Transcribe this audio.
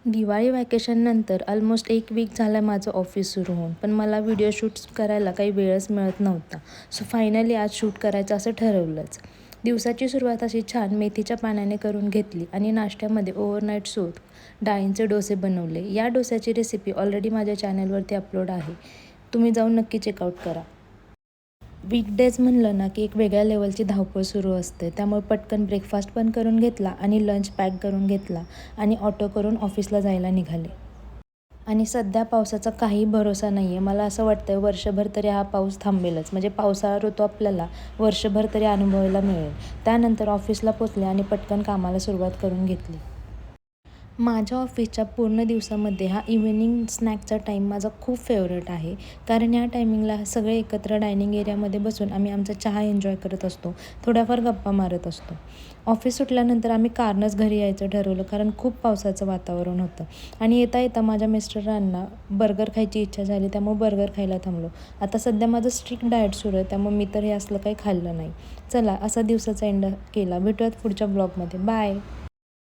Diwali वॅकेशननंतर almost 1 weak झालं माझं office सुरू होऊन, पण मला व्हिडिओ शूट्स करायला काही वेळच मिळत नव्हता. सो फायनली आज शूट करायचं असं ठरवलंच. दिवसाची सुरुवात अशी छान मेथीच्या पाण्याने करून घेतली आणि नाश्त्यामध्ये ओव्हरनाईट सूप, डाळींचे डोसे बनवले. या डोस्याची रेसिपी ऑलरेडी माझ्या चॅनलवरती अपलोड आहे. तुम्ही जाऊन नक्की चेकआउट करा. वीकडेज म्हणलं ना की एक वेगळ्या लेवलची धावपळ सुरू असते. त्यामुळे पटकन ब्रेकफास्ट पण करून घेतला आणि लंच पॅक करून घेतला आणि ऑटो करून ऑफिसला जायला निघाले. आणि सध्या पावसाचा काही भरोसा नाही आहे. मला असं वाटतं आहे वर्षभर तरी हा पाऊस थांबेलच. म्हणजे पावसाळा ऋतू आपल्याला वर्षभर तरी अनुभवायला मिळेल. त्यानंतर ऑफिसला पोचले आणि पटकन कामाला सुरुवात करून घेतली. माझ्या ऑफिसच्या पूर्ण दिवसामध्ये हा इव्हिनिंग स्नॅकचा टाईम माझा खूप फेवरेट आहे. कारण या टायमिंगला सगळे एकत्र डायनिंग एरियामध्ये बसून आम्ही आमचा चहा एन्जॉय करत असतो. थोड्याफार गप्पा मारत असतो. ऑफिस सुटल्यानंतर आम्ही कारनंच घरी यायचं ठरवलं कारण खूप पावसाचं वातावरण होतं. आणि येता येता माझ्या मिस्टरांना बर्गर खायची इच्छा झाली, त्यामुळे बर्गर खायला थांबलो. आता सध्या माझं स्ट्रिक्ट डाएट सुरू आहे, त्यामुळे मी तर हे असलं काही खाल्लं नाही. चला, असा दिवसाचा एंड केला. भेटूयात पुढच्या ब्लॉगमध्ये. बाय.